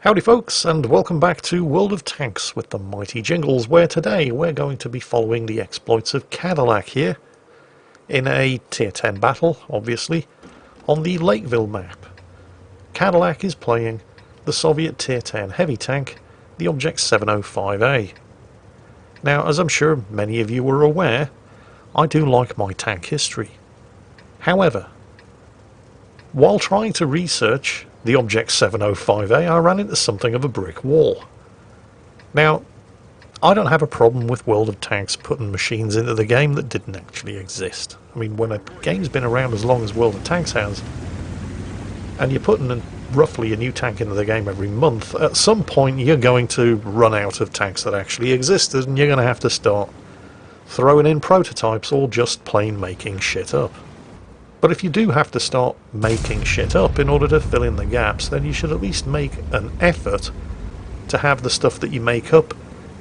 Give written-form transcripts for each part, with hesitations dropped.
Howdy folks, and welcome back to World of Tanks with the mighty Jingles, where today we're going to be following the exploits of Cadillac here in a tier 10 battle, obviously, on the Lakeville map. Cadillac is playing the Soviet tier 10 heavy tank, the Object 705A. Now, as I'm sure many of you are aware, I do like my tank history. However, while trying to research the Object 705A, I ran into something of a brick wall. Now, I don't have a problem with World of Tanks putting machines into the game that didn't actually exist. I mean, when a game's been around as long as World of Tanks has, and you're putting roughly a new tank into the game every month, at some point you're going to run out of tanks that actually existed, and you're going to have to start throwing in prototypes or just plain making shit up. But if you do have to start making shit up in order to fill in the gaps, then you should at least make an effort to have the stuff that you make up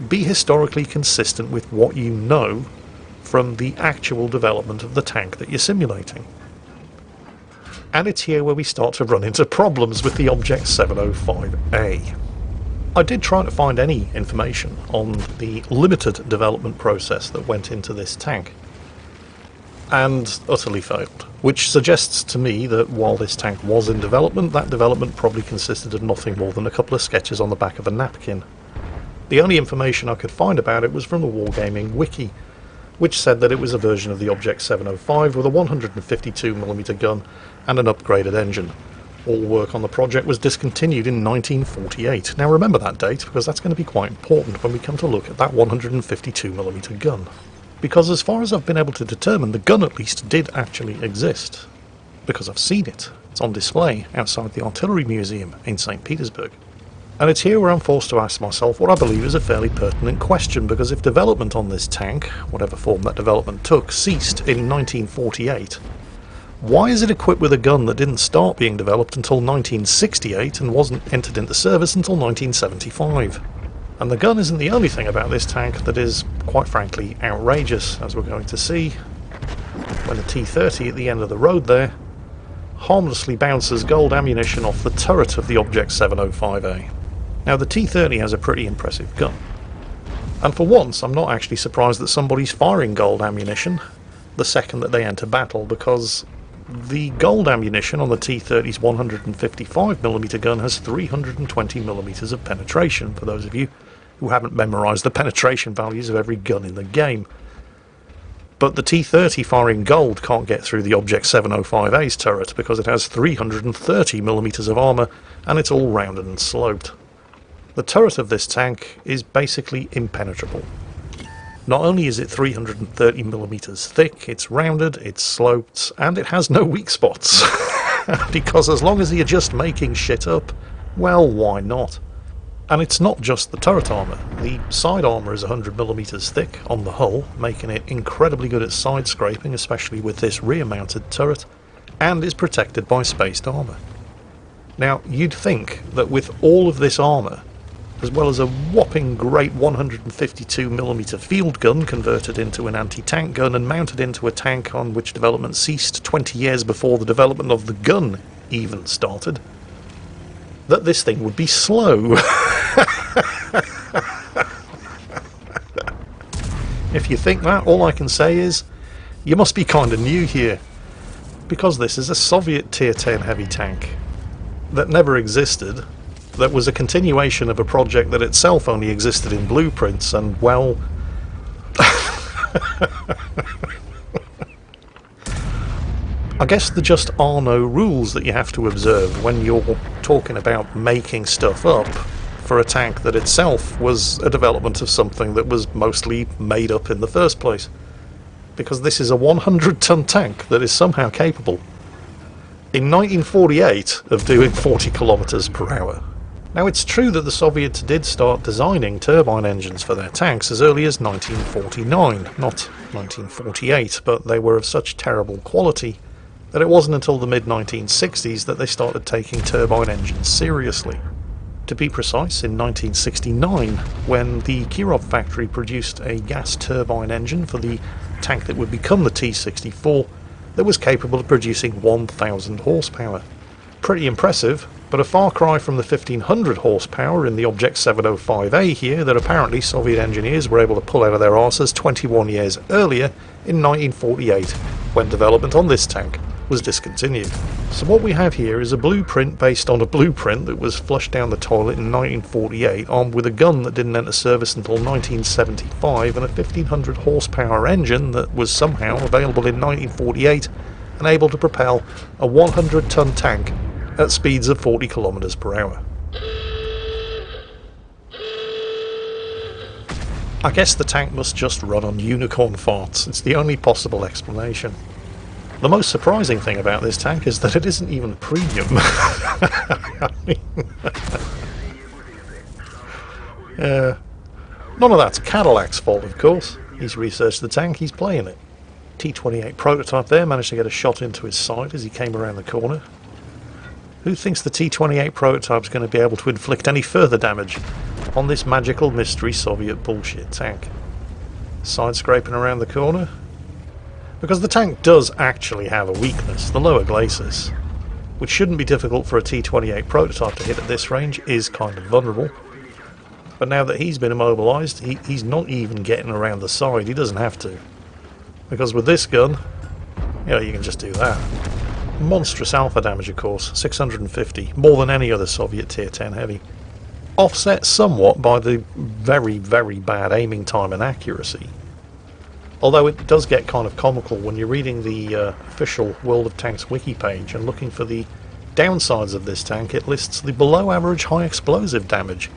be historically consistent with what you know from the actual development of the tank that you're simulating. And it's here where we start to run into problems with the Object 705A. I did try to find any information on the limited development process that went into this tank, and utterly failed, which suggests to me that while this tank was in development, that development probably consisted of nothing more than a couple of sketches on the back of a napkin. The only information I could find about it was from the Wargaming wiki, which said that it was a version of the Object 705 with a 152mm gun and an upgraded engine. All work on the project was discontinued in 1948. Now remember that date, because that's going to be quite important when we come to look at that 152mm gun. Because as far as I've been able to determine, the gun at least did actually exist. Because I've seen it. It's on display outside the Artillery Museum in St. Petersburg. And it's here where I'm forced to ask myself what I believe is a fairly pertinent question, because if development on this tank, whatever form that development took, ceased in 1948, why is it equipped with a gun that didn't start being developed until 1968 and wasn't entered into service until 1975? And the gun isn't the only thing about this tank that is, quite frankly, outrageous, as we're going to see when the T-30 at the end of the road there harmlessly bounces gold ammunition off the turret of the Object 705A. Now, the T-30 has a pretty impressive gun, and for once I'm not actually surprised that somebody's firing gold ammunition the second that they enter battle, because the gold ammunition on the T-30's 155mm gun has 320mm of penetration, for those of you who haven't memorised the penetration values of every gun in the game. But the T-30 firing gold can't get through the Object 705A's turret because it has 330mm of armour and it's all rounded and sloped. The turret of this tank is basically impenetrable. Not only is it 330mm thick, it's rounded, it's sloped, and it has no weak spots. Because as long as you're just making shit up, well, why not? And it's not just the turret armour. The side armour is 100mm thick on the hull, making it incredibly good at side scraping, especially with this rear-mounted turret, and is protected by spaced armour. Now, you'd think that with all of this armour, as well as a whopping great 152mm field gun converted into an anti-tank gun and mounted into a tank on which development ceased 20 years before the development of the gun even started, that this thing would be slow. If you think that, all I can say is, you must be kinda new here, because this is a Soviet tier 10 heavy tank that never existed, that was a continuation of a project that itself only existed in blueprints, and, well, I guess there just are no rules that you have to observe when you're talking about making stuff up for a tank that itself was a development of something that was mostly made up in the first place. Because this is a 100-ton tank that is somehow capable, in 1948, of doing 40 kilometers per hour. Now, it's true that the Soviets did start designing turbine engines for their tanks as early as 1949, not 1948, but they were of such terrible quality that it wasn't until the mid-1960s that they started taking turbine engines seriously. To be precise, in 1969, when the Kirov factory produced a gas turbine engine for the tank that would become the T-64 that was capable of producing 1,000 horsepower. Pretty impressive, But a far cry from the 1500 horsepower in the Object 705A here that apparently Soviet engineers were able to pull out of their arses 21 years earlier in 1948, when development on this tank was discontinued. So what we have here is a blueprint based on a blueprint that was flushed down the toilet in 1948, armed with a gun that didn't enter service until 1975 and a 1500 horsepower engine that was somehow available in 1948 and able to propel a 100-ton tank at speeds of 40 kilometers per hour. I guess the tank must just run on unicorn farts. It's the only possible explanation. The most surprising thing about this tank is that it isn't even premium. I mean, none of that's Cadillac's fault, of course. He's researched the tank, he's playing it. T-28 prototype there managed to get a shot into his side as he came around the corner. Who thinks the T-28 prototype's going to be able to inflict any further damage on this magical mystery Soviet bullshit tank? Side scraping around the corner. Because the tank does actually have a weakness, the lower glacis, which shouldn't be difficult for a T-28 prototype to hit at this range, is kind of vulnerable. But now that he's been immobilised, he's not even getting around the side, he doesn't have to. Because with this gun, you can just do that. Monstrous alpha damage, of course, 650, more than any other Soviet Tier 10 heavy. Offset somewhat by the very, very bad aiming time and accuracy. Although it does get kind of comical when you're reading the official World of Tanks wiki page and looking for the downsides of this tank, it lists the below average high explosive damage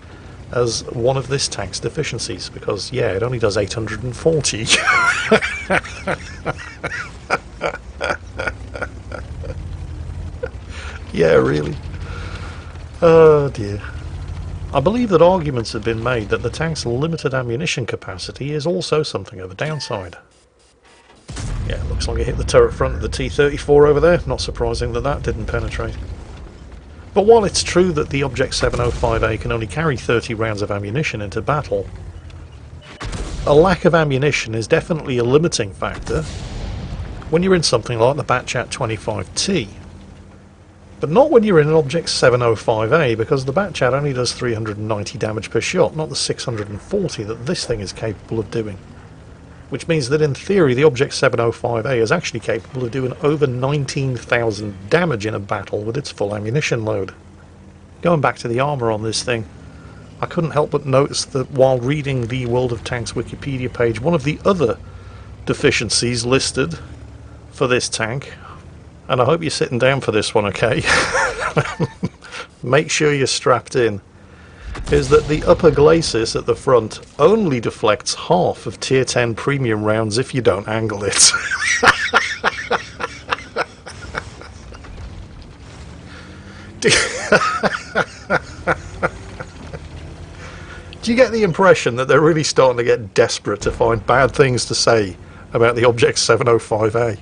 as one of this tank's deficiencies, because yeah, it only does 840. Yeah, really. Oh dear. I believe that arguments have been made that the tank's limited ammunition capacity is also something of a downside. Yeah, looks like it hit the turret front of the T-34 over there. Not surprising that that didn't penetrate. But while it's true that the Object 705A can only carry 30 rounds of ammunition into battle, a lack of ammunition is definitely a limiting factor when you're in something like the Batchat 25T. But not when you're in an Object 705A, because the Batchat only does 390 damage per shot, not the 640 that this thing is capable of doing. Which means that in theory the Object 705A is actually capable of doing over 19,000 damage in a battle with its full ammunition load. Going back to the armour on this thing, I couldn't help but notice that while reading the World of Tanks Wikipedia page, one of the other deficiencies listed for this tank, and I hope you're sitting down for this one, okay? Make sure you're strapped in, is that the upper glacis at the front only deflects half of Tier 10 premium rounds if you don't angle it. Do you get the impression that they're really starting to get desperate to find bad things to say about the Object 705A?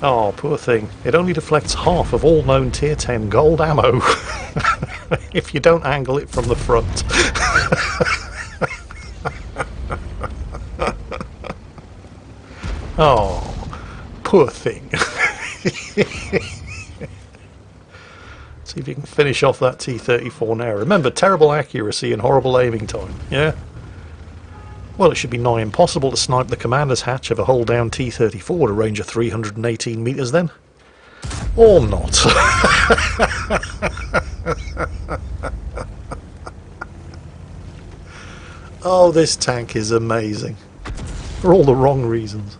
Oh, poor thing. It only deflects half of all known Tier 10 gold ammo if you don't angle it from the front. Oh, poor thing. See if you can finish off that T-34 now. Remember, terrible accuracy and horrible aiming time, yeah? Well, it should be nigh impossible to snipe the commander's hatch of a hull-down T-34 at a range of 318 metres then. Or not. Oh, this tank is amazing. For all the wrong reasons.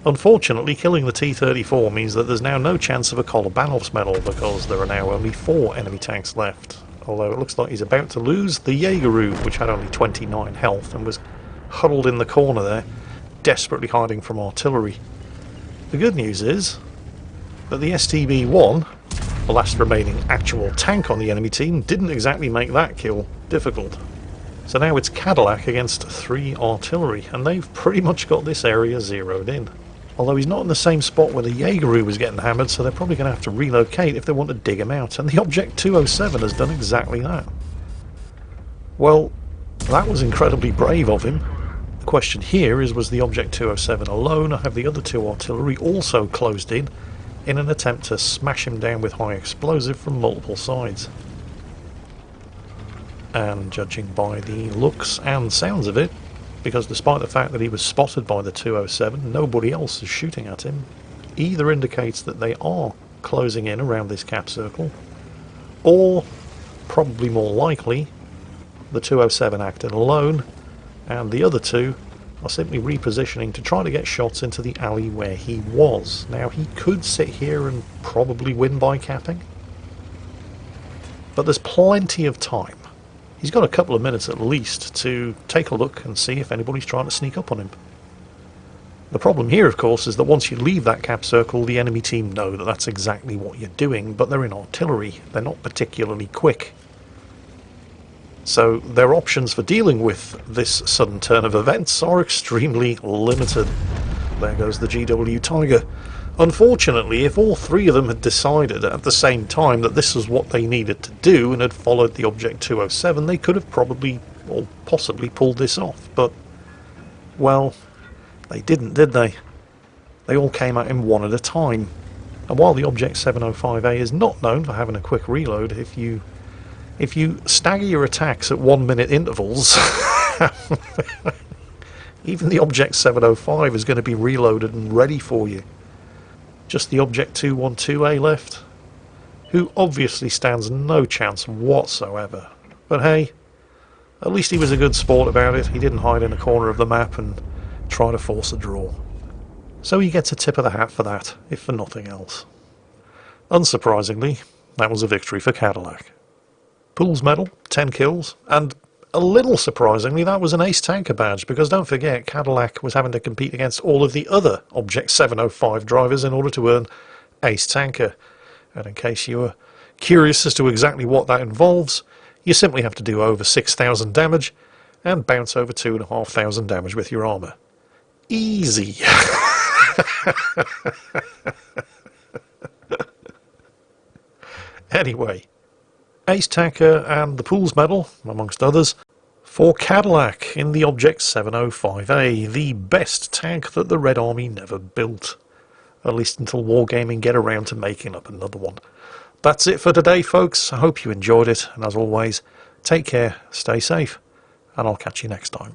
Unfortunately, killing the T-34 means that there's now no chance of a Kolobanov's medal, because there are now only 4 enemy tanks left. Although it looks like he's about to lose the Jaegeru, which had only 29 health and was huddled in the corner there, desperately hiding from artillery. The good news is that the STB-1, the last remaining actual tank on the enemy team, didn't exactly make that kill difficult. So now it's Cadillac against 3 artillery, and they've pretty much got this area zeroed in. Although he's not in the same spot where the Jaegeru was getting hammered, so they're probably going to have to relocate if they want to dig him out, and the Object 207 has done exactly that. Well, that was incredibly brave of him. The question here is, was the Object 207 alone, or have the other 2 artillery also closed in in an attempt to smash him down with high explosive from multiple sides. And judging by the looks and sounds of it, because despite the fact that he was spotted by the 207, nobody else is shooting at him, either indicates that they are closing in around this cap circle, or, probably more likely, the 207 acted alone, and the other two are simply repositioning to try to get shots into the alley where he was. Now, he could sit here and probably win by capping, but there's plenty of time. He's got a couple of minutes at least to take a look and see if anybody's trying to sneak up on him. The problem here, of course, is that once you leave that cap circle, the enemy team know that that's exactly what you're doing, but they're in artillery. They're not particularly quick. So their options for dealing with this sudden turn of events are extremely limited. There goes the GW Tiger. Unfortunately, if all three of them had decided at the same time that this was what they needed to do and had followed the Object 207, they could have probably or possibly pulled this off. But, well, they didn't, did they? They all came at him one at a time. And while the Object 705A is not known for having a quick reload, if you stagger your attacks at 1 minute intervals, even the Object 705 is going to be reloaded and ready for you. Just the Object 212A left, who obviously stands no chance whatsoever. But hey, at least he was a good sport about it. He didn't hide in a corner of the map and try to force a draw. So he gets a tip of the hat for that, if for nothing else. Unsurprisingly, that was a victory for Cadillac. Pool's medal, 10 kills, and a little surprisingly, that was an ace tanker badge, because don't forget, Cadillac was having to compete against all of the other Object 705 drivers in order to earn ace tanker. And in case you were curious as to exactly what that involves, you simply have to do over 6,000 damage and bounce over 2,500 damage with your armour. Easy! Anyway, ace tanker and the Pool's medal, amongst others, for Cadillac in the Object 705A, the best tank that the Red Army never built. At least until Wargaming get around to making up another one. That's it for today, folks. I hope you enjoyed it, and as always, take care, stay safe, and I'll catch you next time.